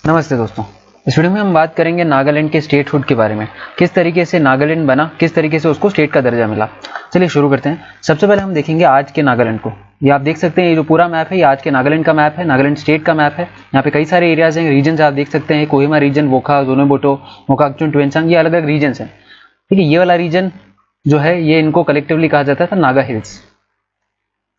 नमस्ते दोस्तों, इस वीडियो में हम बात करेंगे नागालैंड के स्टेटहुड के बारे में। किस तरीके से नागालैंड बना, किस तरीके से उसको स्टेट का दर्जा मिला। चलिए शुरू करते हैं। सबसे पहले हम देखेंगे आज के नागालैंड को। ये आप देख सकते हैं, ये जो पूरा मैप है ये आज के नागालैंड का मैप है, नागालैंड स्टेट का मैप है। यहाँ पे कई सारे एरियाज हैं, रीजन आप देख सकते हैं, कोहिमा रीजन, वोखा, जोनोबोटो, मोकाकचुन, ट्वेंचांग, ये अलग अलग रीजन है। ठीक है, ये वाला रीजन जो है ये इनको कलेक्टिवली कहा जाता था नागा हिल्स।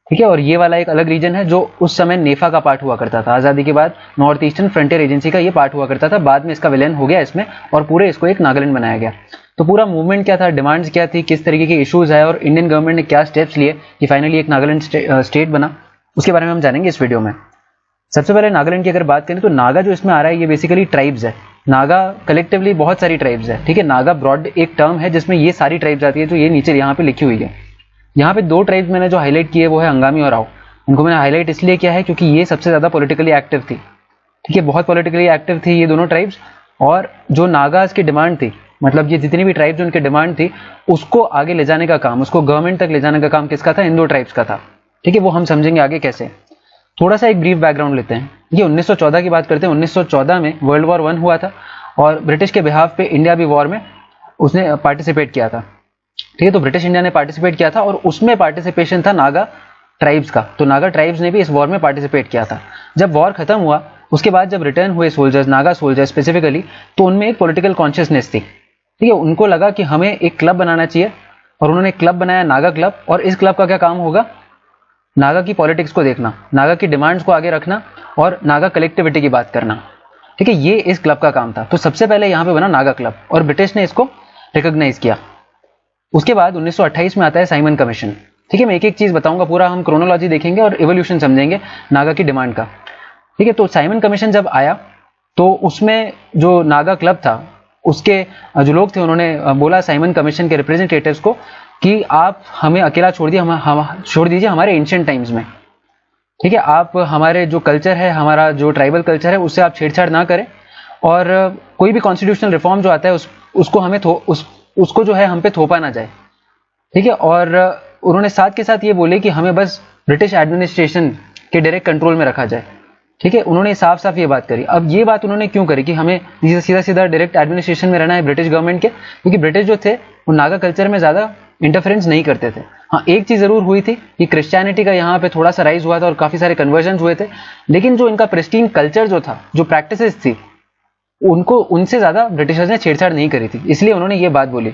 ठीक है, और ये वाला एक अलग रीजन है जो उस समय नेफा का पार्ट हुआ करता था। आजादी के बाद नॉर्थ ईस्टर्न फ्रंटियर एजेंसी का ये पार्ट हुआ करता था, बाद में इसका विलयन हो गया इसमें और पूरे इसको एक नागालैंड बनाया गया। तो पूरा मूवमेंट क्या था, डिमांड्स क्या थी, किस तरीके के इश्यूज आए और इंडियन गवर्नमेंट ने क्या स्टेप्स लिए कि फाइनली एक नागालैंड स्टेट बना, उसके बारे में हम जानेंगे इस वीडियो में। सबसे पहले नागालैंड की अगर बात करें तो नागा जो इसमें आ रहा है ये बेसिकली ट्राइब्स है। नागा कलेक्टिवली बहुत सारी ट्राइब्स है। ठीक है, नागा ब्रॉड एक टर्म है जिसमें ये सारी ट्राइब्स आती है, जो ये नीचे यहाँ पे लिखी हुई है। यहाँ पे दो ट्राइब्स मैंने जो हाईलाइट किए वो है अंगामी और आओ। इनको मैंने हाईलाइट इसलिए किया है क्योंकि ये सबसे ज्यादा पॉलिटिकली एक्टिव थी। ठीक है, बहुत पॉलिटिकली एक्टिव थी ये दोनों ट्राइब्स। और जो नागाज की डिमांड थी, मतलब ये जितनी भी ट्राइब्स उनकी डिमांड थी, उसको आगे ले जाने का काम, उसको गवर्नमेंट तक ले जाने का काम किसका था, इन दो ट्राइब्स का था। ठीक है, वो हम समझेंगे आगे कैसे। थोड़ा सा एक ब्रीफ बैकग्राउंड लेते हैं। ये 1914 की बात करते हैं। 1914 में वर्ल्ड वॉर 1 हुआ था और ब्रिटिश के बिहाफ पे इंडिया भी वॉर में उसने पार्टिसिपेट किया था। ठीक है, तो ब्रिटिश इंडिया ने पार्टिसिपेट किया था और उसमें पार्टिसिपेशन था नागा ट्राइब्स का। तो नागा ट्राइब्स ने भी इस वॉर में पार्टिसिपेट किया था। जब वॉर खत्म हुआ उसके बाद जब रिटर्न हुए सोल्जर्स, नागा सोल्जर्स स्पेसिफिकली, तो उनमें एक पॉलिटिकल कॉन्शियसनेस थी। ठीक है, उनको लगा कि हमें एक क्लब बनाना चाहिए और उन्होंने एक क्लब बनाया, नागा क्लब। और इस क्लब का क्या काम होगा, नागा की पॉलिटिक्स को देखना, नागा की डिमांड्स को आगे रखना और नागा कलेक्टिविटी की बात करना। ठीक है, ये इस क्लब का काम था। तो सबसे पहले यहाँ पे बना नागा क्लब और ब्रिटिश ने इसको रिकॉग्नाइज किया। उसके बाद 1928 में आता है साइमन कमीशन। ठीक है, मैं एक एक चीज बताऊंगा, पूरा हम क्रोनोलॉजी देखेंगे और इवोल्यूशन समझेंगे नागा की डिमांड का। ठीक है, तो साइमन कमीशन जब आया तो उसमें जो नागा क्लब था उसके जो लोग थे उन्होंने बोला साइमन कमीशन के रिप्रेजेंटेटिव्स को कि आप हमें अकेला छोड़ दिए, हम छोड़ दीजिए हमारे एंशिएंट टाइम्स में। ठीक है, आप हमारे जो कल्चर है, हमारा जो ट्राइबल कल्चर है उससे आप छेड़छाड़ ना करें और कोई भी कॉन्स्टिट्यूशनल रिफॉर्म जो आता है उसको हमें उसको जो है हम पे थोपा ना जाए। ठीक है, और उन्होंने साथ के साथ ये बोले कि हमें बस ब्रिटिश एडमिनिस्ट्रेशन के डायरेक्ट कंट्रोल में रखा जाए। ठीक है, उन्होंने साफ साफ ये बात करी। अब ये बात उन्होंने क्यों करी कि हमें सीधा सीधा डायरेक्ट एडमिनिस्ट्रेशन में रहना है ब्रिटिश गवर्नमेंट के, क्योंकि ब्रिटिश जो थे वो नागा कल्चर में ज्यादा इंटरफेरेंस नहीं करते थे। हाँ, एक चीज जरूर हुई थी कि क्रिश्चियनिटी का यहाँ पे थोड़ा सा राइज हुआ था और काफी सारे कन्वर्जन हुए थे, लेकिन जो इनका प्रिस्टीन कल्चर जो था, जो प्रैक्टिसेस थी, उनको उनसे ज्यादा ब्रिटिशर्स ने छेड़छाड़ नहीं करी थी, इसलिए उन्होंने ये बात बोली।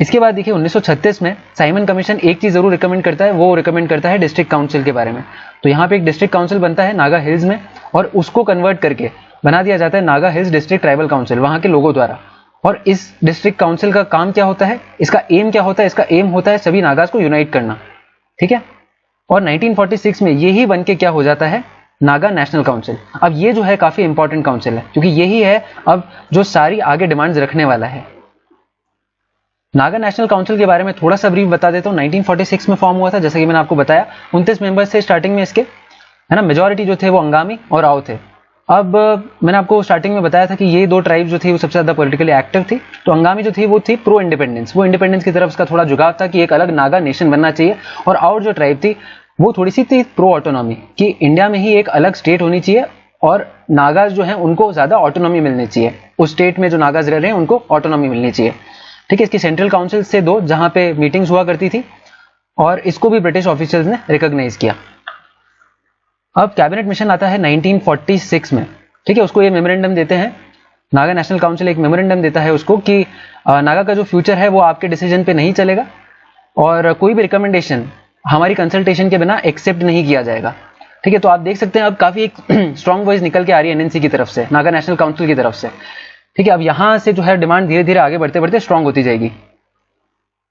इसके बाद देखिए 1936 में साइमन कमीशन एक चीज जरूर रिकमेंड करता है, वो रिकमेंड करता है डिस्ट्रिक्ट काउंसिल के बारे में। तो यहाँ पे एक डिस्ट्रिक्ट काउंसिल बनता है नागा हिल्स में और उसको कन्वर्ट करके बना दिया जाता है Naga hills district tribal council, वहां के लोगों द्वारा। और इस डिस्ट्रिक्ट काउंसिल का काम क्या होता है, इसका एम क्या होता है, इसका एम होता है सभी नागास को यूनाइट करना। ठीक है, और 1946 में यही बन के क्या हो जाता है, नागा नेशनल काउंसिल। अब ये जो है काफी इंपॉर्टेंट काउंसिल है क्योंकि यही है अब जो सारी आगे डिमांड्स रखने वाला है। नागा नेशनल काउंसिल के बारे में थोड़ा सा ब्रीफ बता देता हूँ। 1946 में फॉर्म हुआ था, जैसे कि मैंने आपको बताया 29 मेंबर्स थे स्टार्टिंग में इसके, है ना। मेजॉरिटी जो थे वो अंगामी और आओ थे। अब मैंने आपको स्टार्टिंग में बताया था कि ये दो ट्राइब जो थी वो सबसे ज्यादा पॉलिटिकली एक्टिव थी। तो अंगामी जो थी वो थी प्रो इंडिपेंडेंस, वो इंडिपेंडेंस की तरफ उसका थोड़ा झुकाव था कि एक अलग नागा नेशन बनना चाहिए। और आउट जो ट्राइब थी वो थोड़ी सी थी प्रो ऑटोनॉमी, कि इंडिया में ही एक अलग स्टेट होनी चाहिए और नागाज जो है उनको ज्यादा ऑटोनॉमी मिलनी चाहिए, उस स्टेट में जो नागाज रह रहे हैं उनको ऑटोनॉमी मिलनी चाहिए। ठीक है, इसकी सेंट्रल काउंसिल से दो जहां पे मीटिंग्स हुआ करती थी और इसको भी ब्रिटिश ऑफिशियल्स ने रिकॉग्नाइज किया। अब कैबिनेट मिशन आता है 1946 में। ठीक है, उसको ये मेमोरेंडम देते हैं, नागा नेशनल काउंसिल एक मेमोरेंडम देता है उसको कि नागा का जो फ्यूचर है वो आपके डिसीजन पे नहीं चलेगा और कोई भी रिकमेंडेशन हमारी कंसल्टेशन के बिना एक्सेप्ट नहीं किया जाएगा। ठीक है, तो आप देख सकते हैं अब काफी एक स्ट्रॉन्ग वॉइस निकल के आ रही है एनएनसी की तरफ से, नागा नेशनल काउंसिल की तरफ से। ठीक है, अब यहां से जो है डिमांड धीरे धीरे आगे बढ़ते बढ़ते स्ट्रांग होती जाएगी।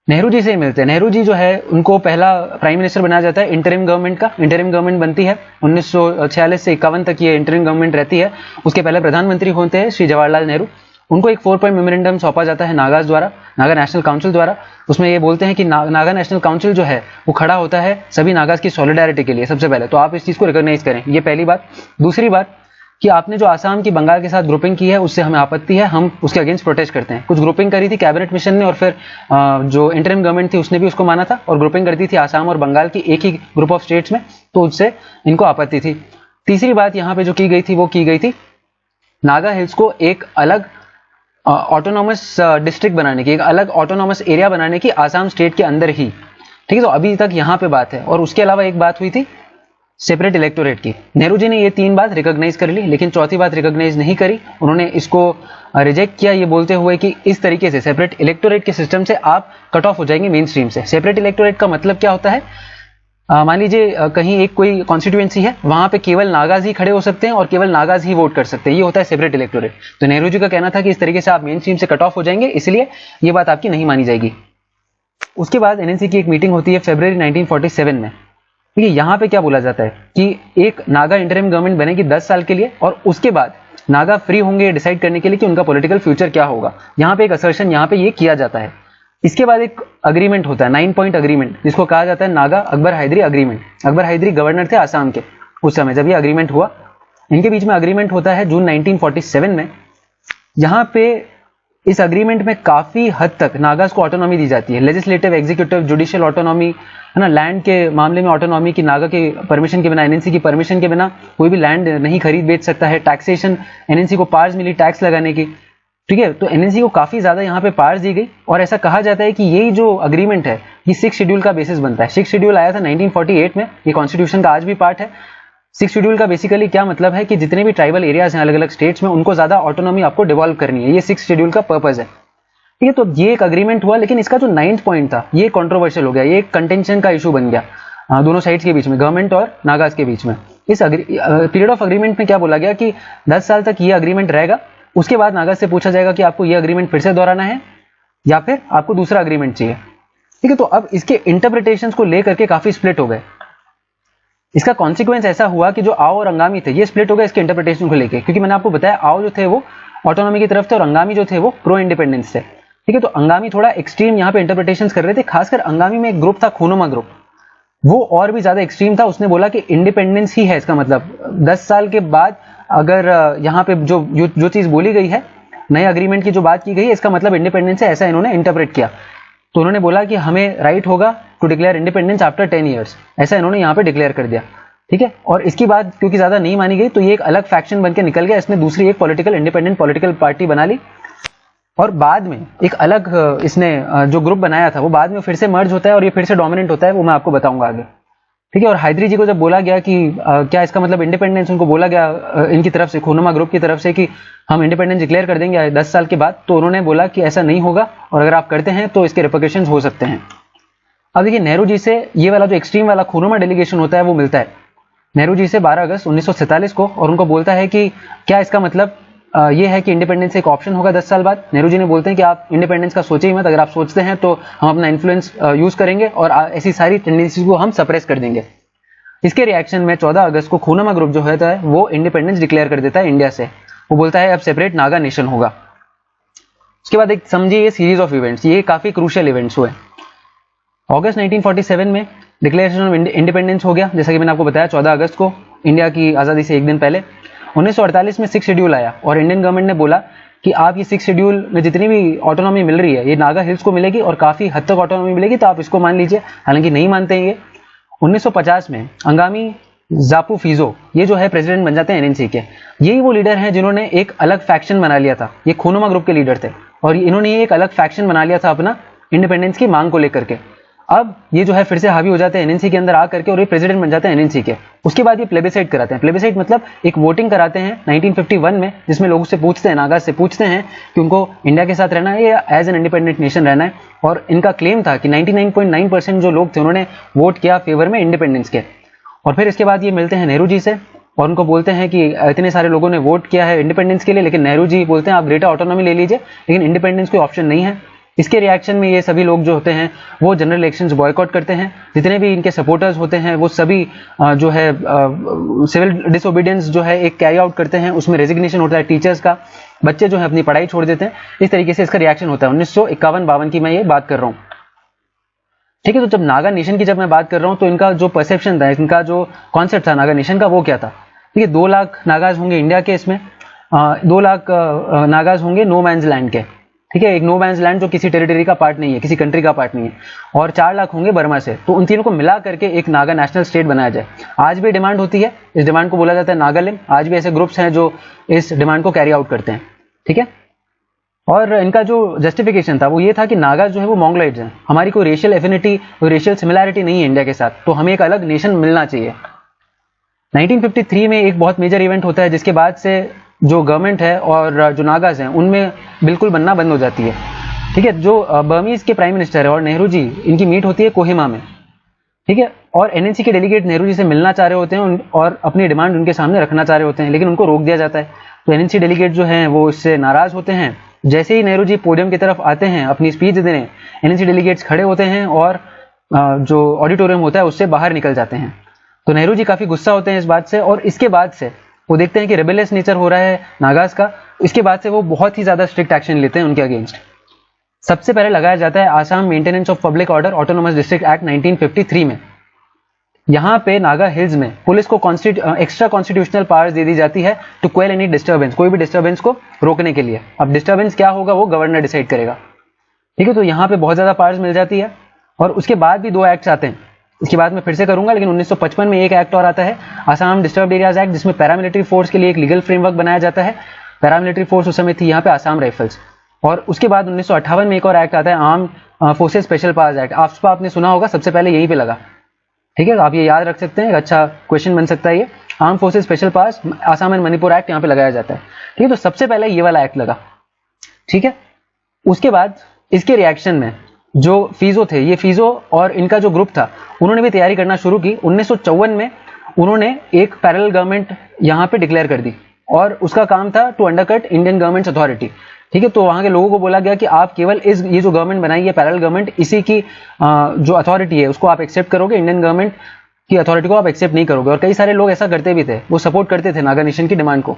नेहरू जी से मिलते हैं। नेहरू जी जो है उनको पहला प्राइम मिनिस्टर बनाया जाता है इंटरिम गवर्नमेंट का। इंटरिम गवर्नमेंट बनती है 1946 से 51 तक ये इंटरिम गवर्नमेंट रहती है। उसके पहले प्रधानमंत्री होते हैं श्री जवाहरलाल नेहरू। उनको एक 4 पॉइंट मेमोरेंडम सौंपा जाता है नागाज द्वारा, नागा नेशनल काउंसिल द्वारा। उसमें ये बोलते हैं कि नागा नेशनल काउंसिल जो है वो खड़ा होता है सभी नागाज की सॉलिडारिटी के लिए सबसे पहले, तो आप इस चीज को रिकॉग्नाइज करें, ये पहली बात। दूसरी बात कि आपने जो आसाम की बंगाल के साथ ग्रुपिंग की है उससे हमें आपत्ति है, हम उसके अगेंस्ट प्रोटेस्ट करते हैं। कुछ ग्रुपिंग करी थी कैबिनेट मिशन ने और फिर जो इंटरिम गवर्नमेंट थी उसने भी उसको माना था और ग्रुपिंग करती थी आसाम और बंगाल की एक ही ग्रुप ऑफ स्टेट्स में, तो उससे इनको आपत्ति थी। तीसरी बात यहाँ पे जो की गई थी वो की गई थी नागा हिल्स को एक अलग ऑटोनॉमस डिस्ट्रिक्ट बनाने की, एक अलग ऑटोनॉमस एरिया बनाने की आसाम स्टेट के अंदर ही। ठीक है, तो अभी तक यहाँ पे बात है। और उसके अलावा एक बात हुई थी सेपरेट इलेक्टोरेट की। नेहरू जी ने ये 3 बात रिकॉग्नाइज कर ली, लेकिन चौथी बात रिकॉग्नाइज नहीं करी। उन्होंने इसको रिजेक्ट किया, ये बोलते हुए कि इस तरीके से सेपरेट इलेक्टोरेट के सिस्टम से आप कट ऑफ हो जाएंगे मेन स्ट्रीम से। सेपरेट इलेक्टोरेट का मतलब क्या होता है, मान लीजिए कहीं एक कोई कॉन्स्टिट्यूएंसी है, वहां पे केवल नागाज ही खड़े हो सकते हैं और केवल नागाज ही वोट कर सकते हैं, ये होता है सेपरेट इलेक्टोरेट। तो नेहरू जी का कहना था कि इस तरीके से आप मेन स्ट्रीम से कट ऑफ हो जाएंगे, इसलिए ये बात आपकी नहीं मानी जाएगी। उसके बाद एनएनसी की एक मीटिंग होती है फरवरी 1947 में। ठीक है, यहाँ पे क्या बोला जाता है कि एक नागा इंटरिम गवर्नमेंट बनेगी 10 साल के लिए, और उसके बाद नागा फ्री होंगे डिसाइड करने के लिए कि उनका पॉलिटिकल फ्यूचर क्या होगा। यहाँ पे एक असर्शन यहाँ पे ये किया जाता है। इसके बाद एक अग्रीमेंट होता है, 9 पॉइंट अग्रीमेंट, जिसको कहा जाता है नागा अकबर हैदरी अग्रीमेंट। अकबर हैदरी गवर्नर थे आसाम के उस समय जब ये अग्रीमेंट हुआ। इनके बीच में अग्रीमेंट होता है जून 1947 में। यहाँ पे इस अग्रीमेंट में काफी हद तक नागाज को ऑटोनॉमी दी जाती है, लेजिस्लेटिव, एग्जीक्यूटिव, जुडिशियल ऑटोनॉमी, है ना, लैंड के मामले में ऑटोनॉमी की नागा के परमिशन के बिना, एनएनसी की परमिशन के बिना कोई भी लैंड नहीं खरीद बेच सकता है। टैक्सेशन, एनएनसी को पावर्स मिली टैक्स लगाने की। ठीक है, तो एनएनसी को काफी ज्यादा यहाँ पे पावर्स दी गई, और ऐसा कहा जाता है कि यही जो अग्रीमेंट है ये 6 शेड्यूल का बेसिस बनता है। 6 शेड्यूल आया था 1948 में, ये कॉन्स्टिट्यूशन का आज भी पार्ट है। 6 शेड्यूल का बेसिकली क्या मतलब है कि जितने भी ट्राइबल एरियाज हैं अलग अलग स्टेट्स में, उनको ज्यादा ऑटोनॉमी आपको डिवॉल्व करनी है, ये 6 शेड्यूल का पर्पज है। ठीक है, तो ये एक अग्रीमेंट हुआ, लेकिन इसका जो 9th पॉइंट था ये कंट्रोवर्शियल हो गया, ये एक कंटेंशन का इशू बन गया दोनों साइड्स के बीच में, गवर्नमेंट और नागाज के बीच में। इस पीरियड ऑफ अग्रीमेंट में क्या बोला गया कि 10 साल तक ये अग्रीमेंट रहेगा, उसके बाद नागाज से पूछा जाएगा कि आपको ये अग्रीमेंट फिर से दोहराना है या फिर आपको दूसरा अग्रीमेंट चाहिए। ठीक है, तो अब इसके इंटरप्रिटेशंस को लेकर के काफी स्प्लिट हो गए। इसका कॉन्सिक्वेंस ऐसा हुआ कि जो आओ और अंगामी थे ये स्प्लिट हो गए इसके इंटरप्रिटेशन को लेकर, क्योंकि मैंने आपको बताया आओ जो थे वो ऑटोनॉमी की तरफ थे और अंगामी जो थे वो प्रो इंडिपेंडेंस थे। ठीक है, तो अंगामी थोड़ा एक्सट्रीम यहाँ पे इंटरप्रिटेशन कर रहे थे। खासकर अंगामी में एक ग्रुप था खूनुमा ग्रुप, वो और भी ज्यादा एक्सट्रीम था। उसने बोला कि इंडिपेंडेंस ही है इसका मतलब, 10 साल के बाद अगर यहाँ पे जो चीज बोली गई है, नए अग्रीमेंट की जो बात की गई है, इसका मतलब इंडिपेंडेंस है, ऐसा इन्होंने इंटरप्रेट किया। तो उन्होंने बोला कि हमें राइट होगा to declare independence after 10 years, ऐसा इन्होंने यहाँ पे डिक्लेयर कर दिया। ठीक है, और इसकी बात क्योंकि ज्यादा नहीं मानी गई तो ये एक अलग फैक्शन बन के निकल गया। इसने दूसरी एक पॉलिटिकल इंडिपेंडेंट पॉलिटिकल पार्टी बना ली, और बाद में एक अलग इसने जो ग्रुप बनाया था वो बाद में फिर से मर्ज होता है और ये फिर से डोमिनेंट होता है, वो मैं आपको बताऊंगा आगे। ठीक है, और हैदरी जी को जब बोला गया कि क्या इसका मतलब इंडिपेंडेंस, उनको बोला गया इनकी तरफ से, खूनुमा ग्रुप की तरफ से, कि हम इंडिपेंडेंस डिक्लेयर कर देंगे 10 साल के बाद, तो उन्होंने बोला कि ऐसा नहीं होगा, और अगर आप करते हैं तो इसके रिपरकशंस हो सकते हैं। अब देखिए, नेहरू जी से ये वाला जो एक्सट्रीम वाला खूनुमा डेलीगेशन होता है वो मिलता है नेहरू जी से 12 अगस्त 1947 को, और उनको बोलता है कि क्या इसका मतलब ये है कि इंडिपेंडेंस एक ऑप्शन होगा 10 साल बाद। नेहरू जी ने बोलते हैं कि आप इंडिपेंडेंस का सोचे ही मत, अगर आप सोचते हैं तो हम अपना इन्फ्लुएंस यूज करेंगे और ऐसी सारी टेंडेंसीज को हम सप्रेस कर देंगे। इसके रिएक्शन में 14 अगस्त को खूनुमा ग्रुप जो होता है वो इंडिपेंडेंस डिक्लेयर कर देता है इंडिया से। वो बोलता है अब सेपरेट नागा नेशन होगा। उसके बाद एक समझिए ये सीरीज ऑफ इवेंट्स, ये काफी क्रूशियल इवेंट्स हुए। अगस्त 1947 में डिक्लेरेशन ऑफ इंडिपेंडेंस हो गया, जैसा कि मैंने आपको बताया 14 अगस्त को, इंडिया की आजादी से एक दिन पहले। 1948 में 6 शेड्यूल आया और इंडियन गवर्नमेंट ने बोला कि आप ये 6 शेड्यूल में जितनी भी ऑटोनॉमी मिल रही है ये नागा हिल्स को मिलेगी और काफी हद तक ऑटोनॉमी मिलेगी, तो आप इसको मान लीजिए। हालांकि नहीं मानते हैं ये। 1950 में अंगामी जापू फिजो ये जो है प्रेसिडेंट बन जाते हैं एनएनसी के। यही वो लीडर हैं जिन्होंने एक अलग फैक्शन बना लिया था, ये खूनुमा ग्रुप के लीडर थे, और इन्होंने एक अलग फैक्शन बना लिया था अपना इंडिपेंडेंस की मांग को लेकर के। अब ये जो है फिर से हावी हो जाते हैं एनएनसी के अंदर आकर के और ये प्रेसिडेंट बन जाते हैं एनएनसी के। उसके बाद ये प्लेबिसाइट कराते हैं। प्लेबिसाइट मतलब एक वोटिंग कराते हैं 1951 में, जिसमें लोगों से पूछते हैं, नागाज से पूछते हैं कि उनको इंडिया के साथ रहना है या एज एन इंडिपेंडेंट नेशन रहना है। और इनका क्लेम था कि 99.9% जो लोग थे उन्होंने वोट किया फेवर में इंडिपेंडेंस के। और फिर इसके बाद ये मिलते हैं नेहरू जी से और उनको बोलते हैं कि इतने सारे लोगों ने वोट किया है इंडिपेंडेंस के लिए, लेकिन नेहरू जी बोलते हैं आप ग्रेटर ऑटोनॉमी ले लीजिए, लेकिन इंडिपेंडेंस कोई ऑप्शन नहीं है। इसके रिएक्शन में ये सभी लोग जो होते हैं वो जनरल इलेक्शंस बॉयकॉट करते हैं। जितने भी इनके सपोर्टर्स होते हैं वो सभी जो है सिविल डिसोबीडियंस जो है एक कैरी आउट करते हैं, उसमें रेजिग्नेशन होता है टीचर्स का, बच्चे जो है अपनी पढ़ाई छोड़ देते हैं। इस तरीके से इसका रिएक्शन होता है। 1951-52 की मैं ये बात कर रहा हूँ। ठीक है, तो जब नागा नेशन की जब मैं बात कर रहा हूँ तो इनका जो परसेप्शन था, इनका जो कॉन्सेप्ट था नागा नेशन का, वो क्या था। ठीक है, 2 लाख नागाज होंगे इंडिया के, इसमें 2 लाख नागाज होंगे नो मैंस लैंड के। ठीक है, एक नो मैंस लैंड जो किसी टेरिटरी का पार्ट नहीं है, किसी कंट्री का पार्ट नहीं है, और 4 लाख होंगे बर्मा से, तो उन तीनों को मिला करके एक नागा नेशनल स्टेट बनाया जाए। आज भी डिमांड होती है, इस डिमांड को बोला जाता है नागालैंड। आज भी ऐसे ग्रुप्स हैं जो इस डिमांड को कैरी आउट करते हैं, ठीक है। और इनका जो जस्टिफिकेशन था वो ये था कि नागा जो है वो मोंगोलाइड्स हैं, हमारी कोई रेशियल एफिनिटी, कोई रेशियल सिमिलैरिटी नहीं है इंडिया के साथ, तो हमें एक अलग नेशन मिलना चाहिए। 1953 में एक बहुत मेजर इवेंट होता है जिसके बाद से जो गवर्नमेंट है और जो नागाज हैं उनमें बिल्कुल बनना बंद हो जाती है, ठीक है। जो बर्मीज के प्राइम मिनिस्टर है और नेहरू जी, इनकी मीट होती है कोहिमा में, ठीक है। और एनएनसी के डेलीगेट नेहरू जी से मिलना चाह रहे होते हैं और अपनी डिमांड उनके सामने रखना चाह रहे होते हैं, लेकिन उनको रोक दिया जाता है। तो एनएनसी डेलीगेट जो हैं वो इससे नाराज होते हैं। जैसे ही नेहरू जी पोडियम की तरफ आते हैं अपनी स्पीच देने, एनएनसी डेलीगेट्स खड़े होते हैं और जो ऑडिटोरियम होता है उससे बाहर निकल जाते हैं। तो नेहरू जी काफी गुस्सा होते हैं इस बात से, और इसके बाद से वो देखते हैं कि रेबेलियस नेचर हो रहा है नागाज का। इसके बाद से वो बहुत ही ज्यादा स्ट्रिक्ट एक्शन लेते हैं उनके अगेंस्ट। सबसे पहले लगाया जाता है Assam maintenance of public order autonomous district act 1953 में। यहाँ पे नागा हिल्स में पुलिस को एक्स्ट्रा कॉन्स्टिट्यूशनल पावर्स दे दी जाती है टू क्वेल एनी डिस्टर्बेंस, कोई भी डिस्टर्बेंस को रोकने के लिए। अब डिस्टर्बेंस क्या होगा वो गवर्नर डिसाइड करेगा, ठीक है। तो यहाँ पे बहुत ज्यादा पावर्स मिल जाती है। और उसके बाद भी 2 एक्ट्स आते हैं, इसके बाद मैं फिर से करूंगा, लेकिन 1955 में एक एक्ट और आता है आसाम डिस्टर्ब्ड एरियाज एक्ट, जिसमें पैरामिलिट्री फोर्स के लिए एक लीगल फ्रेमवर्क बनाया जाता है। पैरामिलिट्री फोर्स उस समय थी यहाँ पे आसाम राइफल्स। और उसके बाद 1958 में एक और एक्ट आता है arm forces special powers act. AFSPA आपने सुना होगा, सबसे पहले यहीं पे लगा, ठीक है। आप ये याद रख सकते हैं, अच्छा क्वेश्चन बन सकता है ये। Arm forces special powers Assam and Manipur act यहाँ पे लगाया जाता है, ठीक है। तो सबसे पहले ये वाला एक्ट लगा, ठीक है। उसके बाद इसके रिएक्शन में जो फीजो थे, ये फीजो और इनका जो ग्रुप था, उन्होंने भी तैयारी करना शुरू की। 1954 में उन्होंने एक पैरेलल गवर्नमेंट यहाँ पे डिक्लेयर कर दी, और उसका काम था to undercut Indian government authority, ठीक है। तो वहां के लोगों को बोला गया कि आप केवल ये जो गवर्नमेंट बनाई है पैरेलल गवर्नमेंट, इसी की जो अथॉरिटी है उसको आप एक्सेप्ट करोगे, इंडियन गवर्नमेंट की अथॉरिटी को आप एक्सेप्ट नहीं करोगे। और कई सारे लोग ऐसा करते भी थे, वो सपोर्ट करते थे नागा नेशन की डिमांड को,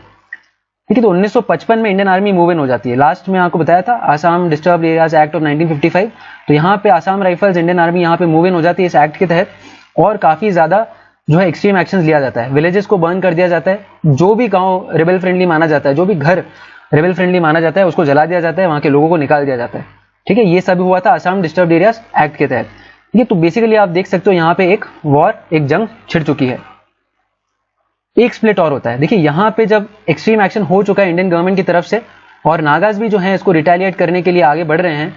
ठीक है। तो 1955 में इंडियन आर्मी मूव इन हो जाती है। लास्ट में आपको बताया था Assam disturbed areas act of 1955, तो यहाँ पे आसाम राइफल्स इंडियन आर्मी यहाँ पे मूव इन हो जाती है इस एक्ट के तहत। और काफी ज्यादा जो है एक्सट्रीम एक्शंस लिया जाता है, विलेजेस को बर्न कर दिया जाता है, जो भी गांव रेबेल फ्रेंडली माना जाता है, जो भी घर रेबेल फ्रेंडली माना जाता है उसको जला दिया जाता है, वहां के लोगों को निकाल दिया जाता है, ठीक है। ये सब हुआ था आसाम डिस्टर्ब्ड एरियाज एक्ट के तहत, ठीक है। तो बेसिकली आप देख सकते हो यहाँ पे एक वॉर, एक जंग छिड़ चुकी है। एक स्प्लिट और होता है, देखिए यहाँ पे जब एक्सट्रीम एक्शन हो चुका है इंडियन गवर्नमेंट की तरफ से, और नागाज भी जो है इसको रिटेलिएट करने के लिए आगे बढ़ रहे हैं,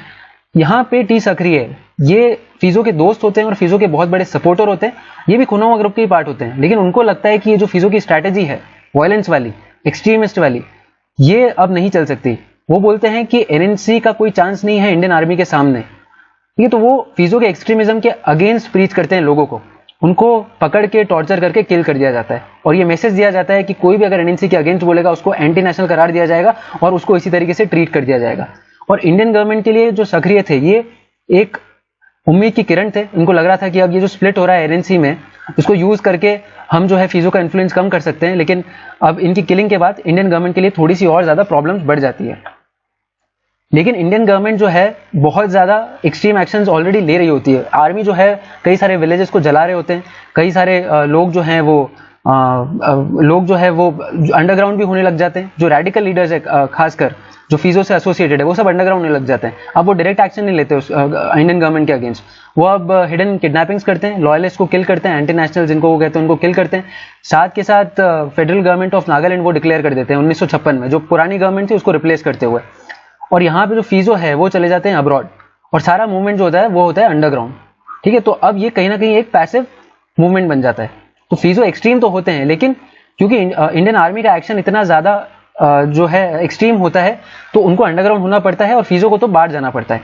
यहाँ पे टी सक्रिय, ये फीजो के दोस्त होते हैं और फीजो के बहुत बड़े सपोर्टर होते हैं। ये भी खुनोवा ग्रुप के ही पार्ट होते हैं, लेकिन उनको लगता है कि ये जो फीजो की स्ट्रैटेजी है वायलेंस वाली, एक्सट्रीमिस्ट वाली, ये अब नहीं चल सकती। वो बोलते हैं कि एनएनसी का कोई चांस नहीं है इंडियन आर्मी के सामने, ठीक है। तो वो फीजो के एक्सट्रीमिज्म के अगेंस्ट प्रीच करते हैं लोगों को, उनको पकड़ के टॉर्चर करके किल कर दिया जाता है, और ये मैसेज दिया जाता है कि कोई भी अगर एनएनसी के अगेंस्ट बोलेगा उसको एंटी नेशनल करार दिया जाएगा और उसको इसी तरीके से ट्रीट कर दिया जाएगा। और इंडियन गवर्नमेंट के लिए जो सक्रिय थे, ये एक उम्मीद की किरण थे। इनको लग रहा था कि अब ये जो स्प्लिट हो रहा है एनएनसी में, इसको यूज करके हम जो है फीजो का इन्फ्लुएंस कम कर सकते हैं। लेकिन अब इनकी किलिंग के बाद इंडियन गवर्नमेंट के लिए थोड़ी सी और ज्यादा प्रॉब्लम्स बढ़ जाती है। लेकिन इंडियन गवर्नमेंट जो है बहुत ज्यादा एक्सट्रीम एक्शंस ऑलरेडी ले रही होती है। आर्मी जो है कई सारे विलेजेस को जला रहे होते हैं, कई सारे लोग जो हैं वो अंडरग्राउंड भी होने लग जाते हैं। जो रेडिकल लीडर्स है, खासकर जो फीजो से एसोसिएटेड है, वो सब अंडरग्राउंड होने लग जाते हैं। अब वो डायरेक्ट एक्शन नहीं लेते इंडियन गवर्नमेंट के अगेंस्ट, वो अब हिडन किडनैपिंग्स करते हैं, लॉयलिस्ट को किल करते हैं, एंटी नेशनल जिनको वो कहते हैं उनको किल करते हैं। साथ के साथ फेडरल गवर्नमेंट ऑफ नागालैंड वो डिक्लेयर कर देते हैं 1956 में, जो पुरानी गवर्नमेंट थी उसको रिप्लेस करते हुए। और यहाँ पे जो फीजो है वो चले जाते हैं अब्रॉड, और सारा मूवमेंट जो होता है वो होता है अंडरग्राउंड, ठीक है। तो अब ये कहीं ना कहीं एक पैसिव मूवमेंट बन जाता है। तो फीजो एक्सट्रीम तो होते हैं, लेकिन क्योंकि इंडियन आर्मी का एक्शन इतना ज्यादा जो है एक्सट्रीम होता है, तो उनको अंडरग्राउंड होना पड़ता है और फीजो को तो बाहर जाना पड़ता है,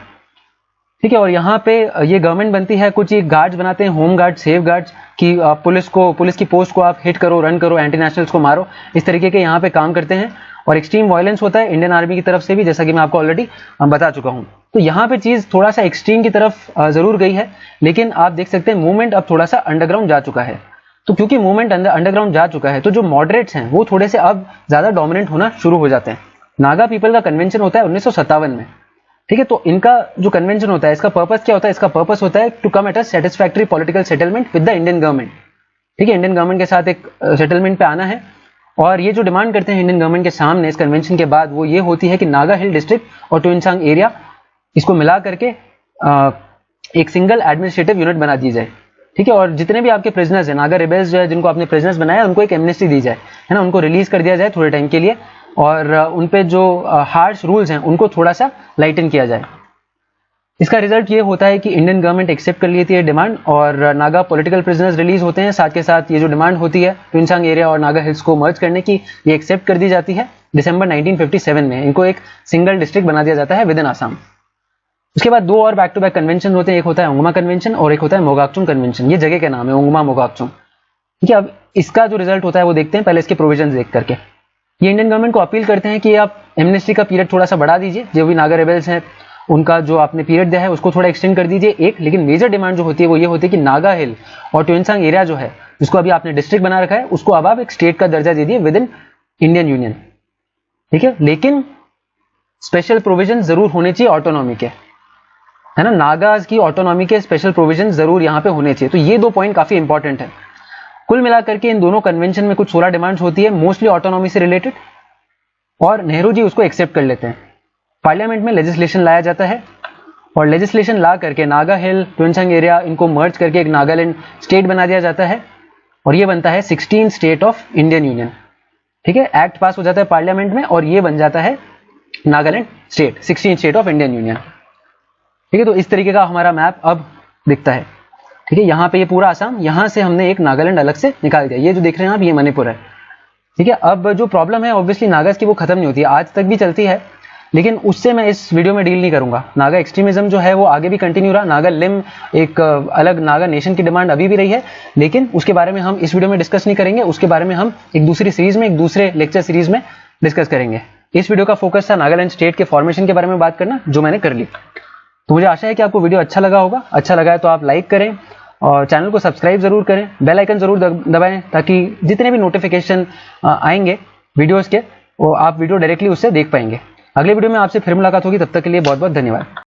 ठीक है। और यहाँ पे ये गवर्नमेंट बनती है, कुछ ये गार्ड्स बनाते हैं, होम गार्ड, सेफ गार्ड्स, कि पुलिस की पोस्ट को आप हिट करो, रन करो, एंटी नेशनल्स को मारो, इस तरीके के यहाँ पे काम करते हैं। और एक्सट्रीम वायलेंस होता है इंडियन आर्मी की तरफ से भी, जैसा कि मैं आपको ऑलरेडी बता चुका हूँ। तो यहाँ पे चीज थोड़ा सा एक्सट्रीम की तरफ जरूर गई है, लेकिन आप देख सकते हैं मूवमेंट अब थोड़ा सा अंडरग्राउंड जा चुका है। तो क्योंकि मूवमेंट अंडरग्राउंड जा चुका है, तो जो मॉडरेट्स हैं वो थोड़े से अब ज्यादा डोमिनेंट होना शुरू हो जाते हैं। नागा पीपल का कन्वेंशन होता है 1957 में, ठीक है। तो इनका जो कन्वेंशन होता है, इसका पर्पस क्या होता है? इसका पर्पस होता है to come at a satisfactory political settlement with the Indian government, ठीक है। इंडियन गवर्नमेंट के साथ एक सेटलमेंट पे आना है। और ये जो डिमांड करते हैं इंडियन गवर्नमेंट के सामने इस कन्वेंशन के बाद, वो ये होती है कि नागा हिल डिस्ट्रिक्ट और ट्विनसांग एरिया इसको मिला करके एक सिंगल एडमिनिस्ट्रेटिव यूनिट बना दी जाए, ठीक है। और जितने भी आपके प्रिजनर्स हैं, नागा रिबेल्स जो है जिनको आपने प्रिजनर्स बनाया, उनको एक एमनेस्टी दी जाए, है ना, उनको रिलीज कर दिया जाए थोड़े टाइम के लिए, और उन पे जो हार्श रूल्स हैं उनको थोड़ा सा लाइटन किया जाए। इसका रिजल्ट ये होता है कि इंडियन गवर्नमेंट एक्सेप्ट कर लेती है डिमांड और नागा पॉलिटिकल प्रिजनर्स रिलीज होते हैं। साथ के साथ ये जो डिमांड होती है ट्विनसांग एरिया और नागा हिल्स को मर्ज करने की, ये एक्सेप्ट कर दी जाती है। दिसंबर 1957 में इनको एक सिंगल डिस्ट्रिक्ट बना दिया जाता है विद इन आसाम। उसके बाद दो और बैक टू बैक कन्वेंशन होते हैं, एक होता है ओंगमा कन्वेंशन और एक होता है मोगाकचुंग कन्वेंशन। ये जगह के नाम है, ओंगमा मोगाकचुंग, ठीक है। अब इसका जो रिजल्ट होता है वो देखते हैं, पहले इसके प्रोविजन देख करके। ये इंडियन गवर्नमेंट को अपील करते हैं कि आप एमनेस्टी का पीरियड थोड़ा सा बढ़ा दीजिए, जो भी नागा रेबल्स हैं उनका जो आपने पीरियड दिया है उसको थोड़ा एक्सटेंड कर दीजिए एक। लेकिन मेजर डिमांड जो होती है वो ये होती है कि नागा हिल और ट्विनसांग एरिया जो है, जिसको अभी आपने डिस्ट्रिक्ट बना रखा है, उसको अब आप एक स्टेट का दर्जा दे दिए विद इन इंडियन यूनियन, ठीक है। लेकिन स्पेशल प्रोविजन जरूर होने चाहिए ऑटोनॉमी के, है ना, नागाज की ऑटोनॉमी के स्पेशल प्रोविजन जरूर यहाँ पे होने चाहिए। तो ये दो पॉइंट काफी इंपॉर्टेंट है। कुल मिलाकर के इन दोनों कन्वेंशन में कुछ 16 डिमांड्स होती है, मोस्टली ऑटोनॉमी से रिलेटेड, और नेहरू जी उसको एक्सेप्ट कर लेते हैं। पार्लियामेंट में लेजिस्लेशन लाया जाता है और लेजिस्लेशन ला करके नागा हिल, ट्विनसांग एरिया, इनको मर्ज करके एक नागालैंड स्टेट बना दिया जाता है और ये बनता है 16 स्टेट ऑफ इंडियन यूनियन, ठीक है। एक्ट पास हो जाता है पार्लियामेंट में और ये बन जाता है Nagaland state, 16 state of Indian union, ठीक है। तो इस तरीके का हमारा मैप अब दिखता है, ठीक है। यहाँ पे ये पूरा आसाम, यहाँ से हमने एक नागालैंड अलग से निकाल दिया। ये जो देख रहे हैं आप, ये मणिपुर है, ठीक है। अब जो प्रॉब्लम है ऑब्वियसली नागाज की, वो खत्म नहीं होती है, आज तक भी चलती है, लेकिन उससे मैं इस वीडियो में डील नहीं करूंगा। नागा एक्सट्रीमिज्म जो है वो आगे भी कंटिन्यू रहा, नागा लिम एक अलग नागा नेशन की डिमांड अभी भी रही है, लेकिन उसके बारे में हम इस वीडियो में डिस्कस नहीं करेंगे। उसके बारे में हम एक दूसरी सीरीज में, एक दूसरे लेक्चर सीरीज में डिस्कस करेंगे। इस वीडियो का फोकस था नागालैंड स्टेट के फॉर्मेशन के बारे में बात करना, जो मैंने कर ली। तो मुझे आशा है कि आपको वीडियो अच्छा लगा होगा। अच्छा लगा है तो आप लाइक करें और चैनल को सब्सक्राइब जरूर करें, बेल आइकन जरूर दबाएं, ताकि जितने भी नोटिफिकेशन आएंगे वीडियोस के, वो आप वीडियो डायरेक्टली उससे देख पाएंगे। अगले वीडियो में आपसे फिर मुलाकात होगी, तब तक के लिए बहुत बहुत धन्यवाद।